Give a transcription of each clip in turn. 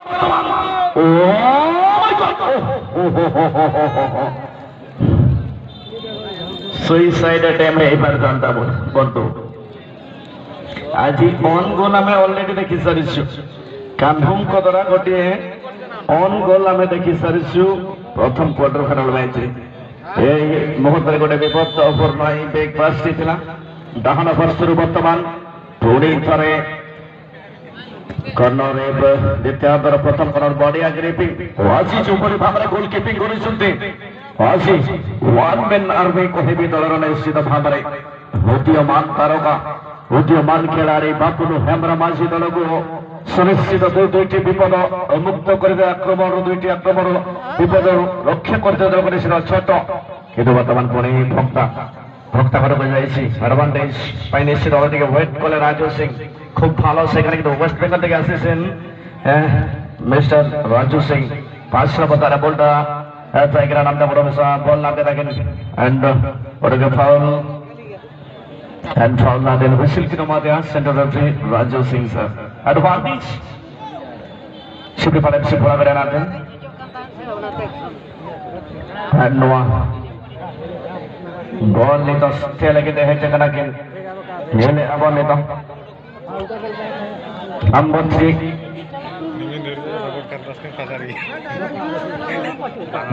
Oh my God! Suicide attempt है E bar जानता बंधु आज ऑन गोल हमें ऑलरेडी देखी सारिछु कान्हुम कदरा गोटे ऑन गोल हमें देखी सारिछु प्रथम क्वार्टर फाइनल मैच रे ए मुहूर्त गोटे विपद अपूर्ण बैक पास थिला डाहाण पार्श्वरु वर्तमान पुणी थरे कर्नर द्वितीय प्रथम कर्नर बॉडी ग्रिपिंग आशीष उपरी भाव गोल कीपिंग करुछन्ते आशीष वन मैन आर्मी कहबी दलर निश्चित भाव उदीयमान तारका उदीयमान खिलाड़ी बापुनु हेम्ब्रामाझी दल को सुनिश्चित दुईटी विपद मुक्त कर आक्रमण दुईटी आक्रमण विपद रक्षा करते छोट किंतु बर्तमान पुणी भक्ता भक्ता घर को एडभांटेज निश्चित वेट कले राजू सिंह खूब ভালো সেখানে কিন্তু ওয়েস্ট বেঙ্গল থেকে আসছেন মিস্টার রাজু সিং 5 নম্বর তারা বলটা টাইগার নামটা বড় মেসা বল নামতে থাকেন এন্ড ওটাকে ফাউল না দেন হুইসেল কি নামতে centre referee Raju Singh sir advantage শিবলি পালে শিব বলা করে না দেন এন্ড নোয়া বল নিতে স্টেলে কিন্তু হেঁটে কেনা কিন নিলে আবার নিতে Number 3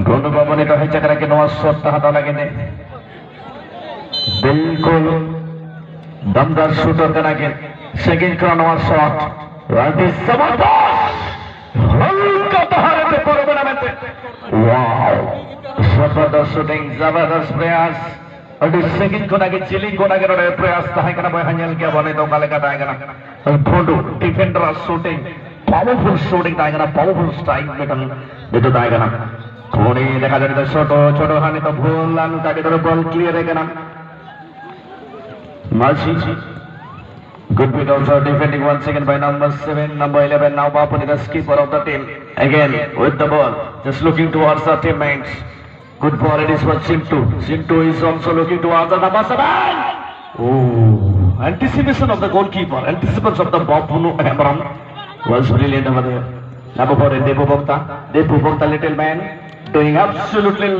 Gondu Babani तो है चक्र के नवा शॉट हटा लगे ने बिल्कुल दमदार शूटर करना के सेकंड का नवा शॉट राइट जबरदस्त हल्का बहार पे पर बनाते वाओ जबरदस्त शूटिंग जबरदस्त प्रयास और सेकंड को ना के चिलिंग को ना के प्रयास ताहे करना भाई हंजल क्या बने तो काले का ताहे करना photo defender shooting powerful shooting ताहे करना पावरफुल स्ट्राइक बेटन बेटो ताहे करना कोणी देखा जाए तो छोटो छोटो हानि तो भूल लान ताके तो बॉल क्लियर है करना माची good bit also defending once again by number 7 number 11 now Bapuni the skipper of the team again with the ball just looking towards the teammates. Good ball it is for Chintu. Chintu is also looking towards the number 7. Oh, anticipation of the goalkeeper, anticipation of the Bapunu Hemram was brilliant over there. Number 4 Depu Bhokta little man doing absolutely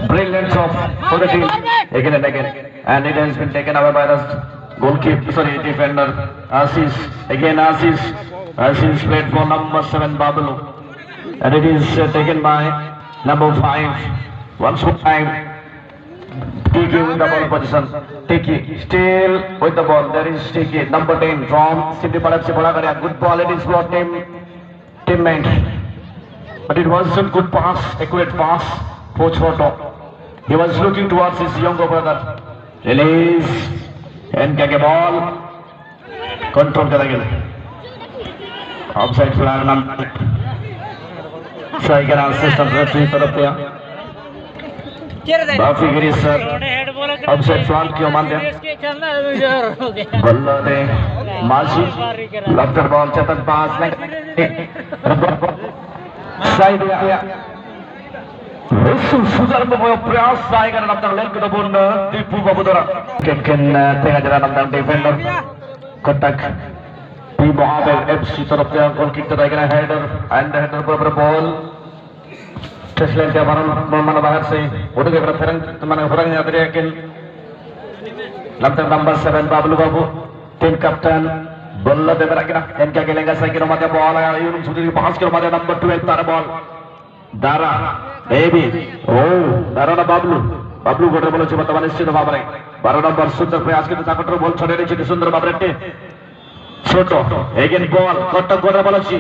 brilliant job for the team again and again, and it has been taken away by the goalkeeper, defender Ashish. Again Ashish played for number 7 Babulu, and it is taken by number 5, once more time, Tiki with the ball position, Tiki still with the ball, there is Tiki, number 10 from Sindhi Palapsi Bolagaria, good ball, it is for teammate, but it wasn't good pass, accurate pass for Choto, he was looking towards his younger brother, release, and get a ball, control kara offside flag number Saigar assistant referee तरफ पे बाफी गिरी sir offside flag क्यों मान दिया बल्ला दे माशी left ball चेतन पास में side दिया सुजर में वो प्रयास Saigar नम्बर लेन के तो बोलना दीपू बाबूदरा कैप्टन तेरा जरा number defender Cuttack Mohammed FC तरफ से गोल किक तो देगा हेडर एंड हेडर पर बॉल टेस्ट लेन के mana बाहर से उधर के तरफ mana orang yang ada yakin number 7 Bablu Babu tim kapten bola de beragina इनका खेलेंगे सही के मध्य बॉल आया यूनुस सुधीर पास के मध्य number 12 तारा बॉल दारा बेबी ओ दारा ना बाबलू गोटे बोलो चुप तब निश्चित भाव में 12 नंबर सुंदर प्रयास के ताकतवर बॉल छोड़े रही थी सुंदर भाव में छोटो again ball कटक गोरा बॉल अच्छी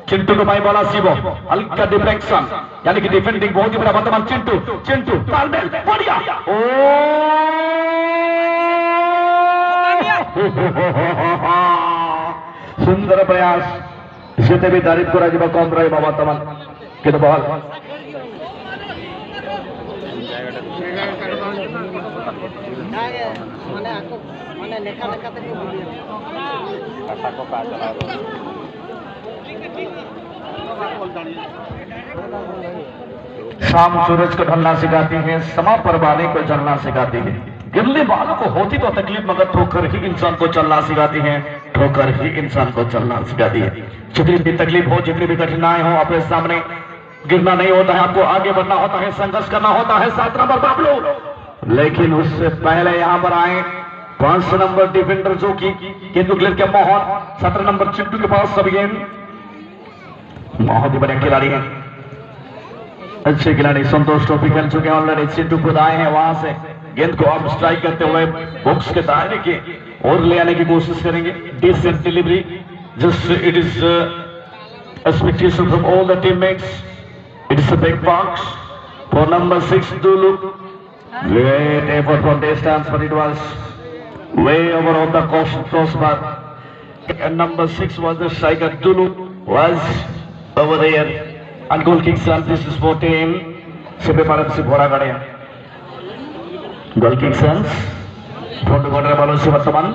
चिंटू को भाई बॉल आसीबो हल्का डिफ्लेक्शन यानी कि डिफेंडिंग बहुत ही बड़ा वर्तमान चिंटू तालमेल बढ़िया ओ सुंदर प्रयास जिते भी दारिद को राजीव कम रहे वर्तमान के बॉल शाम सूरज को ढलना सिखाती है, समा परवाने को जलना सिखाती है। गिरने वालों को होती तो तकलीफ मगर ठोकर ही इंसान को चलना सिखाती है। ठोकर ही इंसान को चलना सिखा दी है। जितनी भी तकलीफ हो, जितनी भी कठिनाई हो, अपने सामने गिरना नहीं होता है, आपको आगे बढ़ना होता है, संघर्ष करना होता है। 7 नंबर बाबलू, लेकिन उससे पहले यहाँ पर आए 5 नंबर डिफेंडर जो की केंदू क्लियर के मोहन, 17 नंबर चिंटू के पास सब गेंद। बहुत ही बड़े खिलाड़ी हैं, अच्छे खिलाड़ी। संतोष ट्रॉफी खेल चुके हैं ऑलरेडी। चिंटू खुद आए हैं वहां से, गेंद को आप स्ट्राइक करते हुए बॉक्स के दायरे के और ले आने की कोशिश करेंगे। Decent delivery, just it is expectation from all the teammates. It is a big box for number 6 Dulu. Great effort from distance, but it was way over on the crossbar. And number 6 was the striker. Dulu was over there. And goal kicks on this is for team. Sepe parab se bhora gade. Goal kicks on. Front corner ball se bartaman.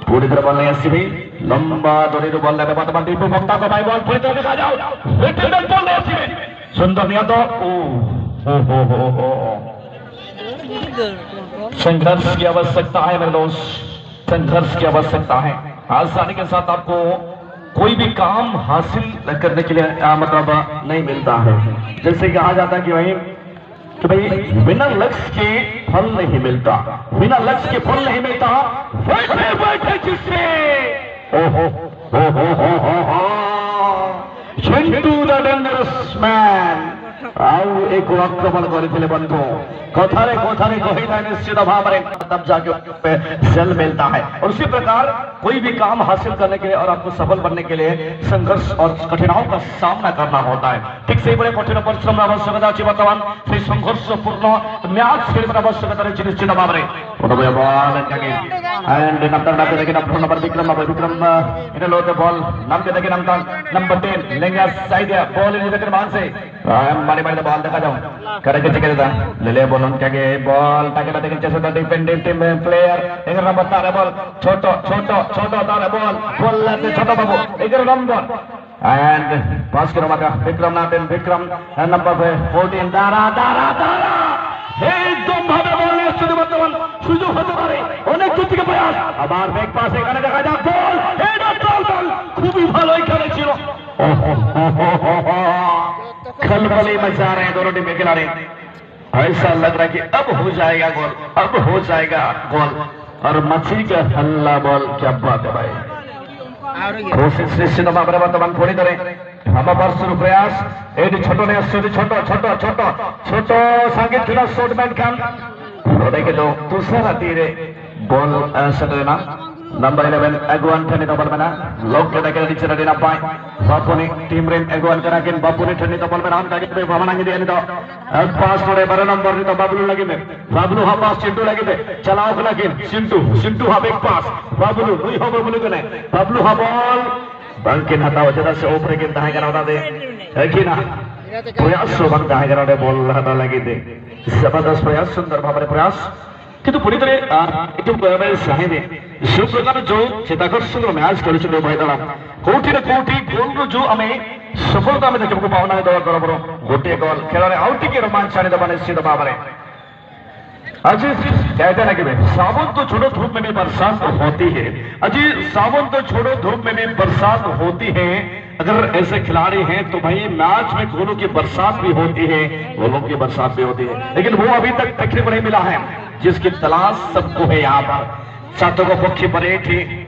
पूरी तरह ball नहीं आसी भाई, लंबा धोनी तो ball लगा वर्तमान team को भक्ता को भाई बॉल पूरी तरह दिखा जाओ। रिटर्न बॉल नहीं आसी भाई, सुंदर नहीं तो संघर्ष की आवश्यकता है मेरे दोस्त, संघर्ष की आवश्यकता है। आसानी के साथ आपको कोई भी काम हासिल करने के लिए मतलब नहीं मिलता है। जैसे कहा जाता है कि भाई बिना लक्ष्य के फल नहीं मिलता, बिना लक्ष्य के फल नहीं मिलता। बैठे बैठे जिससे चिंटू द डेंजरस मैन ଆଉ ଏକ ଆକ୍ରମଣ କରିଥିଲେ ବନ୍ଧୁ। कथारे कथारे कही निश्चित भाव में तब जाके सेल मिलता है। और उसी प्रकार कोई भी काम हासिल करने के लिए और आपको सफल बनने के लिए संघर्ष और कठिनाइयों का सामना करना होता है। ठीक से बड़े कठिन परिश्रम आवश्यकता अच्छी वर्तमान से संघर्षपूर्ण मैच खेलने आवश्यकता है निश्चित भाव में। नंबर विक्रम लोते बॉल नाम के देखिए नंबर 10 लेंगे साइड बॉल इन मान से मारे मारे बॉल देखा जाओ करेंगे चिके देता ले ले बॉल उनके आगे बॉल ताकि ना देखें जैसे डिफेंडिंग टीम प्लेयर 11 नंबर तारे बॉल छोटो छोटो छोटो तारे बॉल लेते छोटो बाबू 11 नंबर एंड पास करो माका विक्रम नाथन विक्रम नंबर 14 दारा दारा दारा एकदम ভাবে বল নিয়ে শুধু বর্তমান সুযোগ হতে পারে অনেক দূর থেকে প্রয়াস আবার ব্যাক পাস এখানে দেখা যাক বল এটা বল খুবই ভালো এখানে ছিল खलबली मचा रहे हैं दोनों टीम के खिलाड़ी। ऐसा लग रहा है कि अब हो जाएगा गोल, अब हो जाएगा गोल और मची का हल्ला बॉल। क्या बात है भाई, कोशिश निश्चित भाव में वर्तमान थोड़ी तरह हम शुरू प्रयास ये छोटो ने छोटो छोटो छोटो छोटो संगीत खिला शॉटमैन खान देखे तो दूसरा तीरे बॉल सटना नंबर 11 एगुआन ठंडी तो बॉल में ना लोग के देखे नीचे रेडी ना पाए बापू ने टीम रेन एगुआन करा के बापू ने ठंडी तो बॉल में नाम ताकि पे भवन आगे दिया नहीं तो अब पास थोड़े 12 नंबर नहीं तो बाबलू लगे में बाबलू हा पास चिंटू लगे थे चलाओ के लगे चिंटू चिंटू हा एक पास बाबलू हुई हो बाबलू के नहीं बाबलू हा बॉल बंकिन हटाओ जरा से ऊपर के दाएं करा दे है कि ना प्रयास सो बंद दाएं करा दे बॉल हटा लगे थे जबरदस्त प्रयास सुंदर भाव में प्रयास কিন্তু পুরি ধরে একটু সাহেবে যে প্রকার যে চেতাকর্ষক ম্যাচ খেলেছিল ভাই দাঁড়া কোটি না কোটি গোল जो ଆମେ सफलता में देखने पावना है दौड़ बराबर गोटे गोल खेल आउट के रोमांच आने दबा निश्चित भाव में अजी कहते ना कि सावन तो छोड़ो धूप में भी बरसात होती है। अजी सावन तो छोड़ो धूप में भी बरसात होती है। अगर ऐसे खिलाड़ी हैं तो भाई मैच में गोलों की बरसात भी होती है, गोलों की बरसात भी होती है, लेकिन वो अभी तक देखने को नहीं मिला है जिसकी तलाश सबको है। यहाँ पर छात्रों को पक्षी पर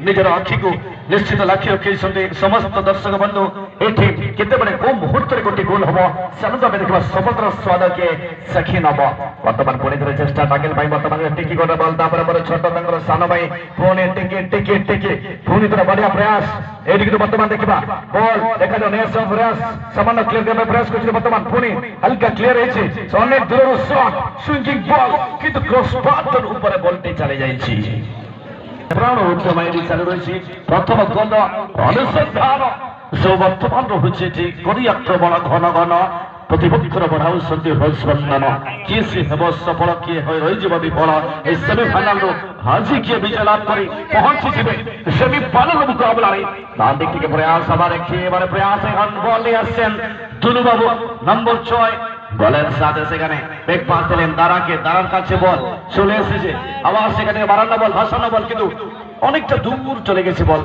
निजर आखि को निश्चित लक्ष्य रखी समस्त दर्शक बंधु एठी केते बड़े को मुहूर्त गोटे गोल हम सानुता में देखा सफलतार स्वाद के सखी नब बर्तमान पुणी थोड़े चेष्टा टाकिल भाई बर्तमान टिकी गोटे बल छोट तंकर सान भाई पुणी टिकी टिकी टिकी पुणी थोड़ा बढ़िया प्रयास एटी बर्तमान देखा बॉल देखा जाओ नेक्स्ट प्रयास सामान्य क्लियर करने प्रयास कर बर्तमान पुणी हल्का क्लियर है अनेक दूर शॉट स्विंगिंग बॉल किंतु क्रॉस बार ऊपर बॉलटी चले जाए प्राण उद्यम चालू रही प्रथम गोल अनुसंधान जो बर्तमान रोचे करी आक्रमण घन घन प्रतिपक्षर बढ़ाऊँ हृदस्पंदन किए सी हम सफल किए रही विफल सेमिफाइनाल हाजी किए विजय लाभ कर पहुंची सेमिफाइनाल मुकाबला देखिए प्रयास हमारे प्रयास बॉल दुलू बाबू नंबर 6 বলের সাথে সেখানে ব্যাক পাস দিলেন দারাকে দারার কাছে বল চলে এসেছে আবার সেখানে 12 বল ভাসানো বল কিন্তু অনেকটা দূর চলে গেছে বল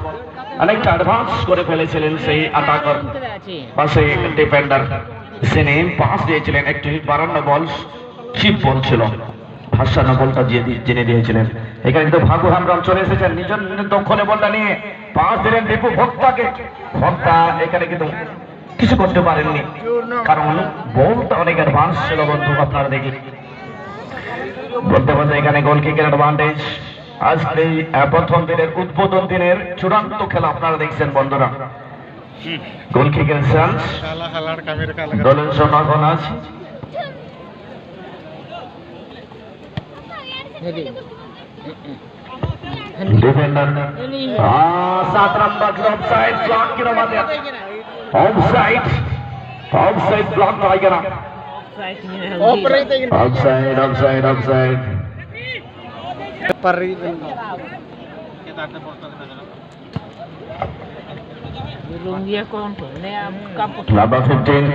অনেকটা অ্যাডভান্স করে ফেলেছিলেন সেই অ্যাটাকার বা সেই ডিফেন্ডার। তিনি পাস দিয়েছিলেন একটি 52 বল চিপ বল ছিল, 58 বলটা জেনে দিয়েছিলেন। এখানে কিন্তু ভাগু হামরাম চলে এসেছেন নিজের দক্ষিণে বলটা নিয়ে পাস দিলেন দীপু ভক্তাকে। ভক্তা এখানে কিন্তু কিছু করতে পারেননি, কারণ বলটা অনেক অ্যাডভান্স ছিল বন্ধু। আপনারা দেখি বলতে বলতে এখানে গোল কিকের অ্যাডভান্টেজ। আজকে এই প্রথম দিনের উদ্বোধন দিনের চূড়ান্ত খেলা আপনারা দেখছেন বন্ধুরা। গোল কিকের চান্স দলের সমাগম আছে। डिफेंडर 7 नंबर ऑफसाइड ब्लॉक की रवाते ऑफसाइड ब्लॉक आएगा ना, ऑफसाइड नंबर 15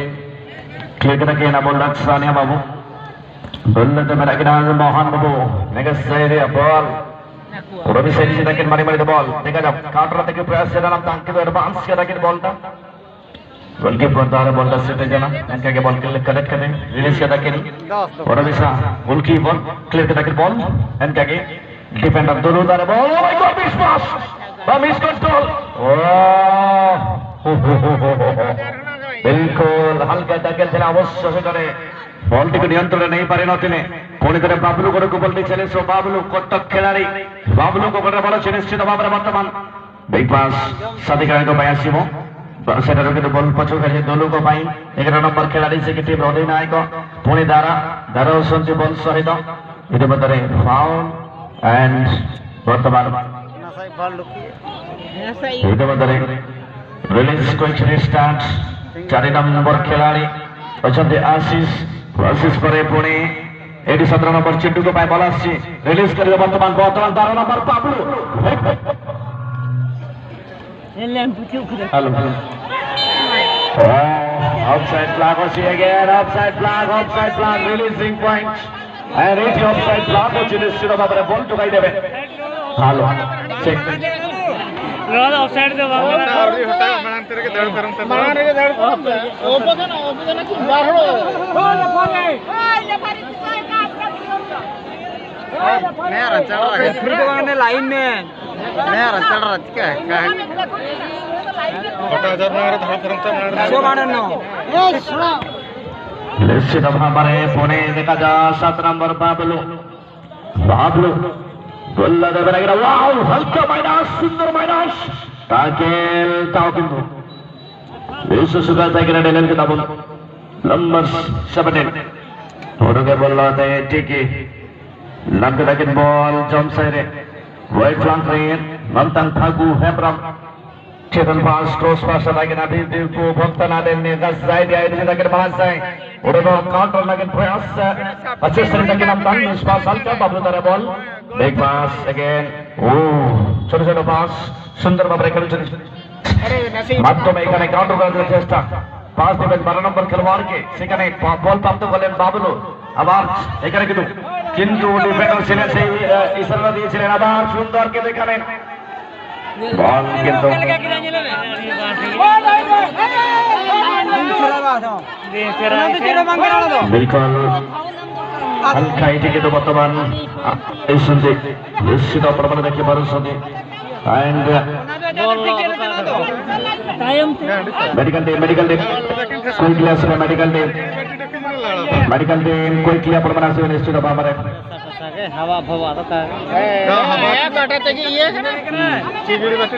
क्लिक रखे ना बोल रहा सानिया बाबू बोलने तो मेरा किनारे मोहन बाबू नेक्स्ट साइड है बॉल रवि सैनी से तक मारी मारी बॉल देखा जब काउंटर तक प्रयास से ना तांके तो एडवांस के तक बॉलটা गोलकीपर द्वारा बॉलটা सेट जाना इनका के बॉल के कनेक्ट करने रिलीज के तक रवि सा गोलकीपर क्लियर के तक बॉल इनका के डिफेंडर दोनों द्वारा ball oh my God miss pass miss control बिल्कुल हल्का टैकल ছিল অবশ্য সেখানে বলটিকে নিয়ন্ত্রণে নেই পারেন তিনি। কোনে করে বাবলু করে বল দিয়েছিলেন, সো বাবলু কটক খেলাড়ি বাবলু को করে বল নিশ্চিত ভাবে বর্তমান বিগ পাস সাদিকারଙ୍କ ପାଇଁ ଆସିବ। ସେଟାରୁ କିନ୍ତୁ ବଲ ପଛକୁ ଖେଳିছে ଦୋଲୁଙ୍କ ପାଇଁ 11 ନମ୍ବର ଖେଳାଳି ସେ କି ଟିମ୍ ଅଧିନାୟକ ପୁଣି ଦାରା ଅଛନ୍ତି ବଲ ସହିତ। ଇତିମଧ୍ୟରେ ଫାଉଲ ଏଣ୍ଡ ବର୍ତ୍ତମାନ ଇତିମଧ୍ୟରେ ରିଲିଜ କ୍ୱିକ୍ ଷ୍ଟାର୍ଟ। 4 ନମ୍ବର ଖେଳାଳି ଅଛନ୍ତି ଆଶିଷ ପରେ ପୁଣି ଏଠି 17 ନମ୍ବର ଚିଣ୍ଟୁଙ୍କ ପାଇଁ ବଲ ଆସିଛି ରିଲିଜ କରିବେ ବର୍ତ୍ତମାନ 12 ନମ୍ବର ବାବୁଲୁ। Offside flag ଅଛି again, offside flag releasing point and ଏଠି offside flag ଅଛି ନିଶ୍ଚିତ ଭାବରେ ବଲ ଟୁକାଇ ଦେବେ। ହାଲୋ ଚେକ୍ रोड ऑफसाइड दे बाबा आरडी होता है मनांतर के दड़ करम से मनांतर के दड़ ओपन की बाहरो बोल बोले ले फारी नया रचल रहा है फ्री करने लाइन में नया रचल रहा है क्या छोटा हजार में धड़ करम से मार सो मारनो ए सुनो निश्चित भाବରେ पुणे देखा जा 7 नंबर बाबलू गोल्ला देवे लगे वाव हल्का माइनस सुंदर माइनस टाकेल ताकिंदु विश्व सुगा ताकिना डेलन के दाबुल नंबर 17 ओडगे बोलला ते टिकी लंग ताकिन बॉल जम साइरे वाइट फ्लैंक रेन मंतन भागु हेब्रम चेतन पास क्रॉस पास ताकिना भी को भक्तना देने का साइड आए ताकिन पास है ओडगे काउंटर लगे प्रयास अच्छे से ताकिन हम मिस पास हल्का बाबू तारे बॉल बिग पास अगेन ओ छोटे छोटे पास सुंदर भाବରେ খেলছেন মাধ্যমে এখানে কাউন্টার করার চেষ্টা। পাস দিবেন 12 নম্বর খেলোয়াড়কে, সেখানে বল প্রাপ্ত করলেন বাবলু। আবার এখানে কিন্তু ডিফেন্ডার ছিলেন সেই ইশারা দিয়েছিলেন আবার সুন্দর কে দেখালেন বল কিন্তু বিলকুল हल्का ये के तो वर्तमान सुनते निश्चित प्रमाण देखिए पारुଛନ୍ତି एंड मेडिकल टीम कोई क्लास में मेडिकल टीम कोई क्लियर प्रमाण से निश्चित भाବରେ हवा भवा तो ए काटा तकी ये चिबिड़ी बसी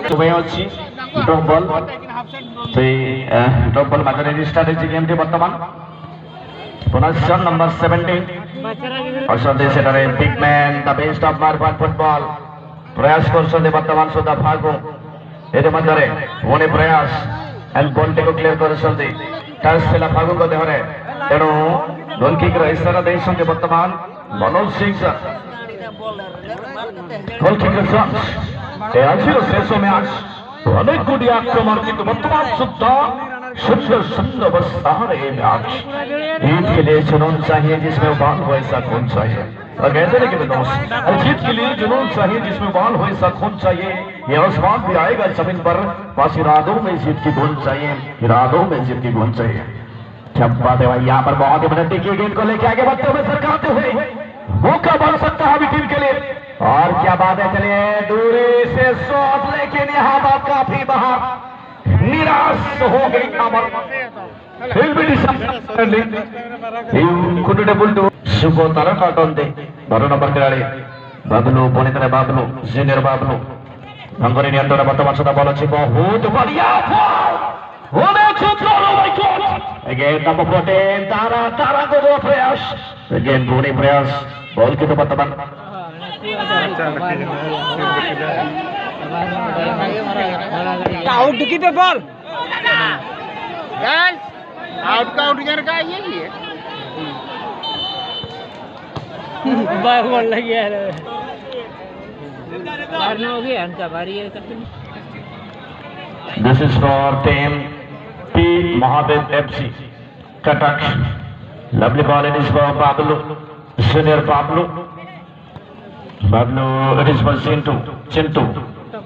तो भाई अच्छी ड्रॉप बॉल तो ड्रॉप बॉल मात्र स्ट्रैटेजी गेम टी वर्तमान पोजीशन नंबर 17 असंदे सेटारे big man the best of मार्बल फुटबॉल प्रयास करछन्ते वर्तमान सुधा भागो एते मध्यरे पुणे प्रयास एंड बॉल टेको क्लियर करछन्ते टच सेला भागो को देहरे तेणु गोल किक रो इशारा देछन्ते वर्तमान Manoj Singh goal kick shot ए आजिरो शेष मैच अनेक गुडी आक्रमण किंतु वर्तमान सुधा सुंदर सुंदर बस सारे मैच जीत के लिए जुनून चाहिए जिसमें बाल हो ऐसा खून चाहिए और कहते हैं कि दोस्त जीत के लिए जुनून चाहिए जिसमें बाल हो ऐसा खून चाहिए ये आसमान भी आएगा जमीन पर बस इरादों में जीत की गुण चाहिए इरादों में जीत की गुण चाहिए क्या बात है भाई यहाँ पर बहुत ही मिनटी की गेंद को लेके आगे बढ़ते हुए सरकाते हुए मौका बन सकता है अभी टीम के लिए और क्या बात है चलिए दूरी से शॉट लेकिन यहाँ बात काफी बाहर निराश हो गई शुभ तारा कार्टन दे 12 नंबर खिलाड़ी बाबलू पुणी तरह बाबलू जूनियर बाबलू नंबर नियंत्रण वर्तमान सुधा बॉल अच्छी बहुत बढ़िया again number 14 तारा को दो प्रयास again पूरी प्रयास बॉल की तो वर्तमान आउट की पे बॉल आउट का आउट यार का यही है बार बॉल लग गया है मारना हो गया इनका बारी है this is for team P Mahadev FC Katak lovely ball it is for Bablu senior Bablu it is for Chintu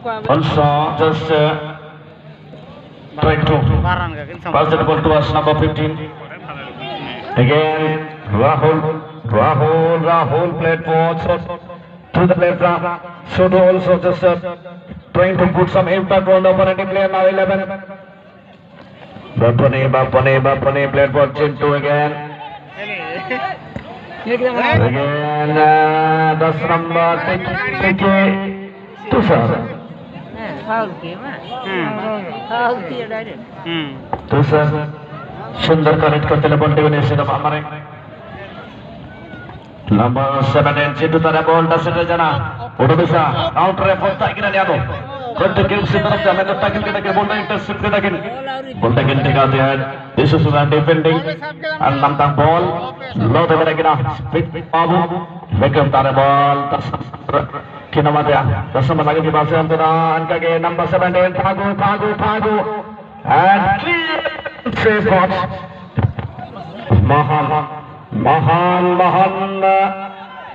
also just trying to pass the ball to us number 15 again Rahul played forward to the left arm should also just trying to put some impact on the opponent player now 11 Bapane played for Chintu again 10 number take Tushar Tushar सुंदर connect करते हैं ball table से दबा मारे number 7 Chintu तारा ball डसेट जाना उड़बिसा out रे फोटा किना नियादो कट गेम से तरफ जाने तो टैकल के बॉल इंटरसेप्ट के टैकल बॉल टैकल दिखाते हैं this is defending and namtang ball low de mereka speed babu Beckham tarik ball kena mati dasar lagi di bawah antara angka ke number 17 Pagu and clear save box mahan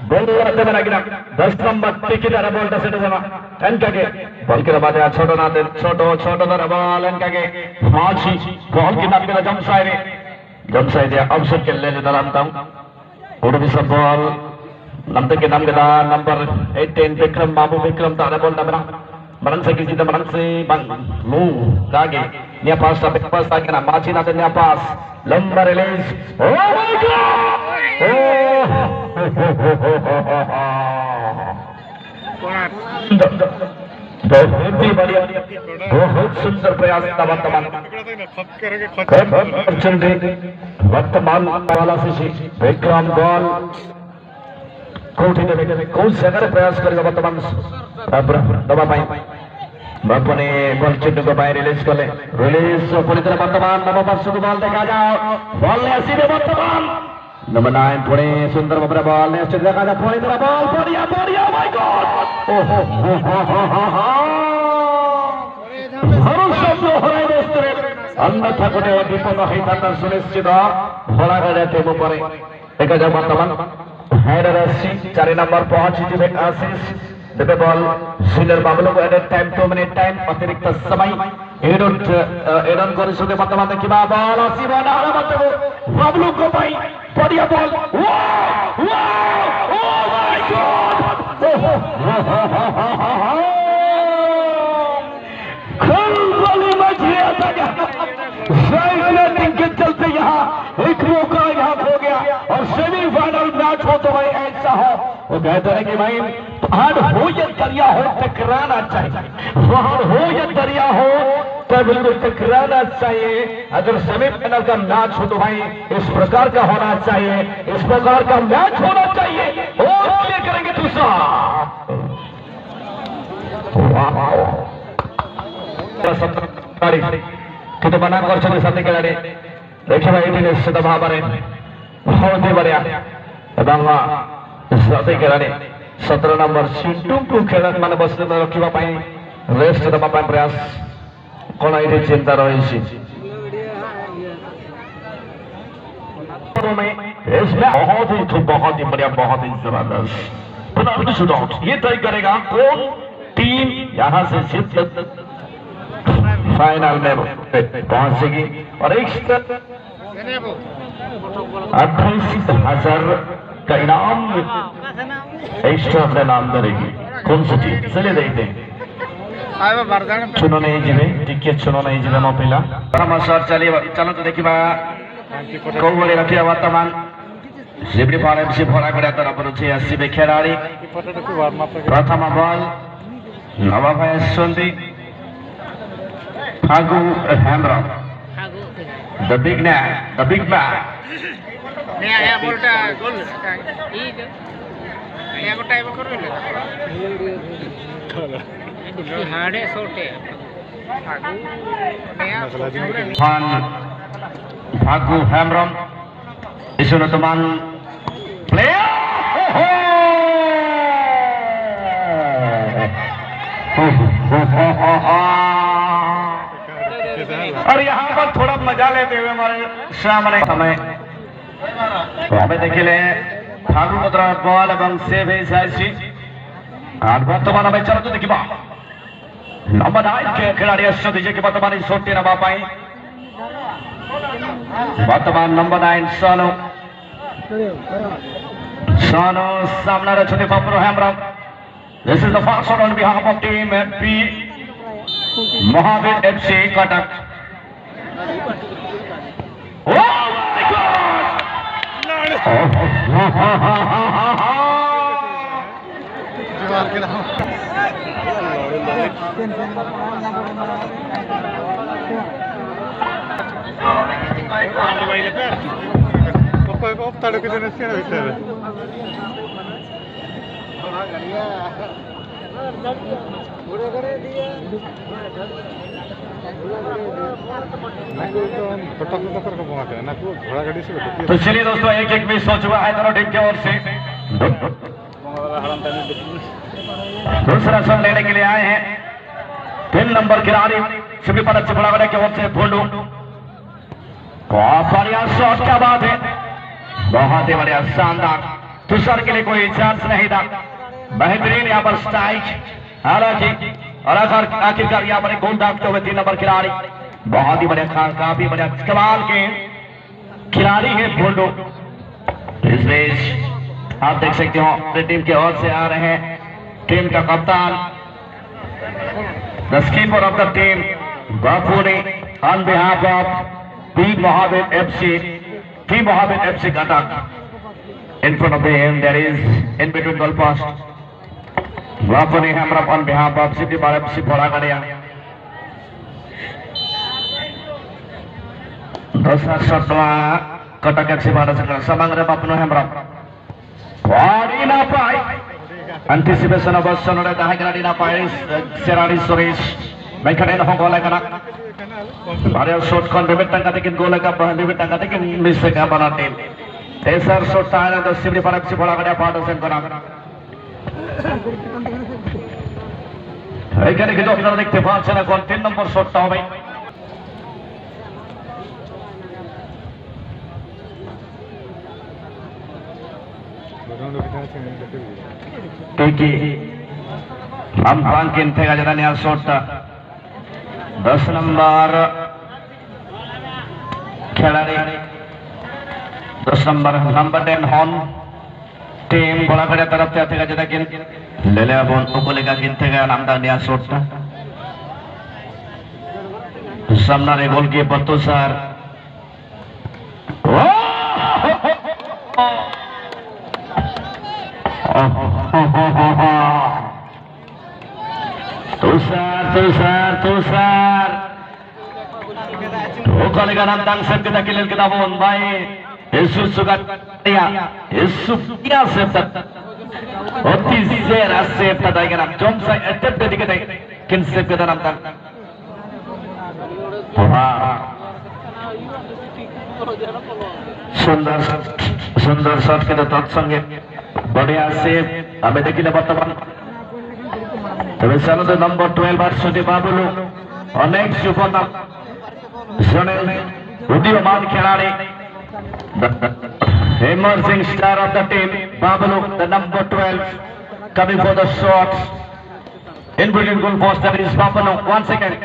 ball de mereka 10 number tiket ada ball dasar di sana angka ke ball kena mati छोटा तारा ball angka ke Machi ball kena bila jam saya dia option ke le dalam tam udah bisa ball nanti ke nam kita number 18 Vikram tak ada ball dah barang saya kita barang saya bang lu lagi dia pas lagi na Machi nanti dia pas lomba release oh my god बहुत ही बढ़िया बहुत सुंदर प्रयास था वर्तमान वर्तमान वाला से विक्रम बॉल कौन जगह प्रयास करेगा वर्तमान दबा पाई बापू ने बॉल चिट्टू को बाहर रिलीज कर ले रिलीज पूरी तरह वर्तमान नंबर 5 को बॉल देखा जाओ बॉल ने सीधे वर्तमान नंबर 9 पुणे सुंदर बबरा बॉल ने देखा जाए पूरी तरह बॉल बढ़िया माय गॉड अन्यथा कोटे विपद होता सुनिश्चित बड़ा टेबल पर देखा जाए वर्तमान हैदर 4 नंबर पहुंची आशीष देवे बॉल जूनियर बाबलू को एडेड टाइम 2 मिनट टाइम अतिरिक्त समय एडन कर सुधे वर्तमान देखा बॉल आसीब बाबलू को पाई बढ़िया बॉल चलते यहाँ एक मौका यहाँ हो गया और सेमीफाइनल मैच हो तो भाई ऐसा हो वो कहते हैं कि भाई पहाड़ हो या दरिया हो टकराना चाहिए पहाड़ हो या दरिया हो तो बिल्कुल टकराना चाहिए अगर सेमीफाइनल का मैच हो तो भाई इस प्रकार का होना चाहिए इस प्रकार का मैच होना चाहिए और क्या करेंगे दूसरा kita menang korban satu kali देखिए भाई ini sudah bahagia बहुत ही बढ़िया बंगा सती खिलाड़ी 17 नंबर चिंटू को खेल माने बसने में रखिबा पाई रेस्ट दबा पाई प्रयास कोन आइडे चिंता रही में इसमें बहुत ही बढ़िया, बहुत ही जबरदस्त पेनाल्टी शूटआउट। ये तय करेगा कौन टीम यहाँ से जीत फाइनल में पहुंचेगी। और 28,000 का इनाम एक्स्ट्रा अपने नाम करेगी। कौन सी टीम? चलिए देखते हैं। चुनो नहीं जीवे टिकेट चुनो नहीं जीवे मो पिला शॉट चलिए चलो तो देखिबा कौ भଳି ରଖିବା ବର୍ତ୍ତମାନ ସିବଡି ପାଳେ ସେ ଭରା କରିବା ତରଫରୁ ସେ ଆସିବେ ଖେଳାଳି। ପ୍ରଥମ ବଲ୍ ନବା ଭାଇ ଆସିଛନ୍ତି Fagu Hembram the big man Fagu Hamram is one of the man player. और यहाँ पर थोड़ा मजा लेते हुए हमारे सामने हमें देखिए फागु को तरफ बॉल एवं सेव है साइसी और वर्तमान हमें चलो तो देखिए नंबर 9 के खिलाड़ी असदी जे के वर्तमान इस शॉट ना पाए। वर्तमान नंबर 9 सोनो सामने रखते फाफरो Hembram. This is the first shot on behalf of team MP Mahavir FC Cuttack. Oh my god तो चलिए दोस्तों एक मिस हो चुका है दोनों टीम की ओर से। दूसरा शॉट लेने के लिए आए हैं 3 नंबर खिलाड़ी शिवली पदक से बड़ा की ओर से भोंडू। बढ़िया शॉट, क्या बात है, बहुत ही बढ़िया शानदार। तुषार के लिए कोई चांस नहीं था, बेहतरीन यहाँ पर स्ट्राइक। हालांकि और आखिरकार यहाँ पर गोल दागते हुए 3 नंबर खिलाड़ी, बहुत ही बढ़िया, काफी बढ़िया कमाल के खिलाड़ी है भोंडू। इस बीच आप देख सकते हो अपनी टीम की ओर से आ रहे हैं टीम का कप्तान the keeper of the team Bapuni on behalf of team Mahavir FC Cuttack. In front of him there is in between goal post Baapuni Hamram on behalf of City Bar FC Boragadia. दूसरा shot Cuttack FC बार से समग्र Baapuni Hamram वाड़ी ना पाए। Anticipation of us sonore dah kira na pae Serari Suresh Baikane na goal kana Mario shot kon bibit tangka tekin goal ka bibit tangka tekin miss ka banate Tesar shot taana to City Bar FC Boragadia partisan kara এখানে কিন্তু আপনারা দেখতে পাচ্ছেন এখন 3 নম্বর শটটা হবে। টিকি আমফ্রাঙ্কিন থেকে যেটা নেওয়ার শটটা 10 নম্বর খেলাড়ি 10 নম্বর 10 হন टीम बड़ागढ़ तरफ से आते जेटा किन लेले बोन उकोलेगा किनते गया नामदा निया शॉटटा सामना रे गोलकीपर तुषार तुषार उकोलेगा नामदा सब kita kilel kita बोन भाई Jesus juga ya Jesus ya sepat otis zera sepat lagi nak jom saya attempt tadi kita kin sepat dalam tang सुंदर शॉट के तत् संगे बढ़िया सेव हमें देखिले बर्तमान तबे चलो तो नंबर 12 बार सुदीप बाबुलू अनेक सुपना जने उदीयमान खिलाड़ी The emerging star of the team, Babalu, the number 12, coming for the shots. In between goal post, that is Babalu. Once again.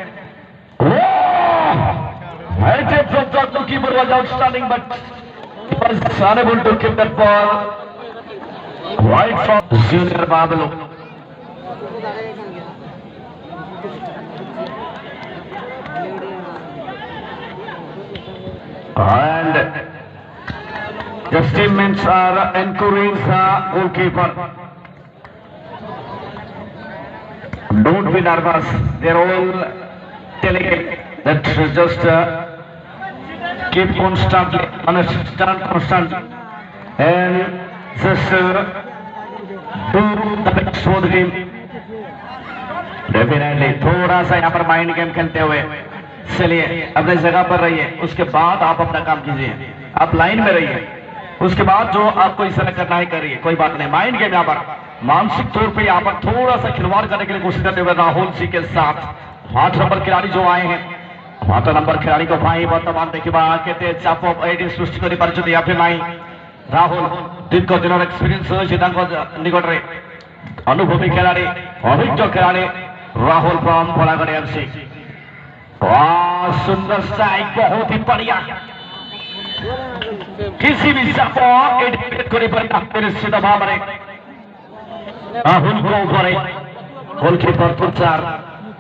Attempt from the goalkeeper was outstanding, but he was unable to keep that ball. Right from Junior Babalu. And the teammates are encouraging the goalkeeper. Don't be nervous. They're all telling him that just keep constantly, stand constantly, and just do the best for the team. Definitely, थोड़ा सा यहाँ पर mind game खेलते हुए चलिए अपने जगह पर रहिए, उसके बाद आप अपना काम कीजिए, आप लाइन में रहिए, उसके बाद जो आपको इस तरह करना है करिए, कोई बात नहीं। माइंड गेम यहाँ पर मानसिक तौर पे यहाँ पर थोड़ा सा खिलवाड़ करने के लिए कोशिश करते हुए राहुल जी के साथ 8 नंबर खिलाड़ी जो आए हैं, 8 नंबर खिलाड़ी को भाई वर्तमान देखिए कहते चाप सृष्टि कर राहुल दीर्घ दिन एक्सपीरियंस निकट में अनुभवी खिलाड़ी अभिज्ञ खिलाड़ी राहुल फ्रॉम फलागढ़ एफसी। सुंदर स्ट्राइक, बहुत ही बढ़िया, किसी भी निश्चित भाव में राहुल को ऊपर गोलकीपर पुरस्कार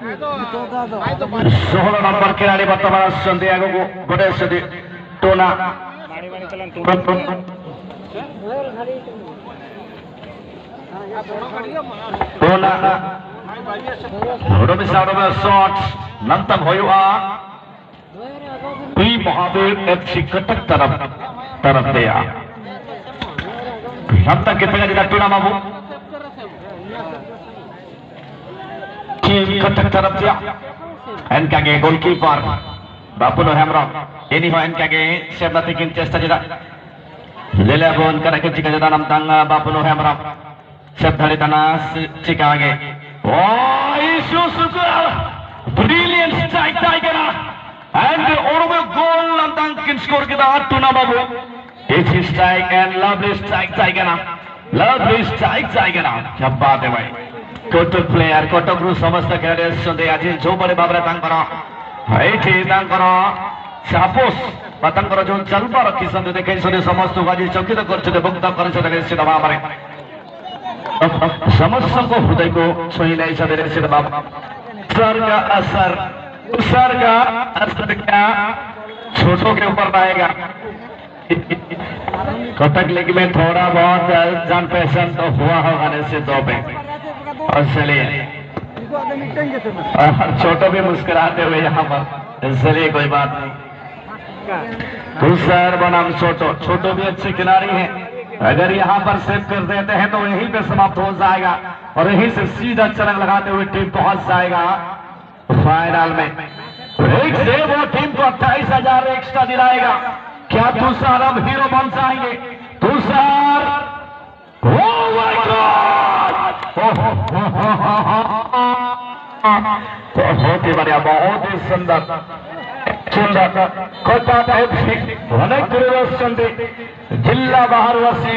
16 नंबर खिलाड़ी बर्तमान आसछन्ति आगकु गणेश टोना शॉट नंतर पी महावीर एफसी कटक तरफ दिया नंतर कितने का टूना बाबू कटक तरफ दिया एनकागे goalkeeper Bapuni Hembram ini ho NKG siap latihan cesta jeda lelebon kana ke jika jeda nam tanga bapuno hemram siap dari tanah Chicago. Oh, isu sugar brilliant strike tiger and the order goal nam tangkin score kita tuna babu. It's strike and lovely strike tiger, lovely strike tiger. क्या बात है भाई, Kotak player Kotak रु समस्त खेलाड़ी सुनते आज जो बड़े बाबरे तांकरा है ठीक तांकरा सापोस तांकर जो चलबा रखी संते देखे सुने समस्त को आज चकित करछते भक्त करछते निश्चित भाव में समस्त को हृदय को छुई नहीं छते निश्चित भाव सर का असर क्या छोटों के ऊपर रहेगा। कटक लीग में थोड़ा बहुत जान पहचान तो हुआ होगा निश्चित तौर पे, और चलिए छोटो भी मुस्कुराते हुए यहाँ पर, इसलिए कोई बात नहीं। तुषार बनाम छोटो भी अच्छे खिलाड़ी हैं, अगर यहाँ पर सेव कर देते हैं तो यहीं पे समाप्त हो जाएगा और यहीं से सीधा चरंग लगाते हुए टीम पहुंच जाएगा फाइनल में। एक से वो टीम को 28,000 एक्स्ट्रा दिलाएगा। क्या तुषार अब हीरो बन जाएंगे? तुषार बहुत ही बढ़िया, बहुत ही सुंदर कोटा एफसी जिला बाहर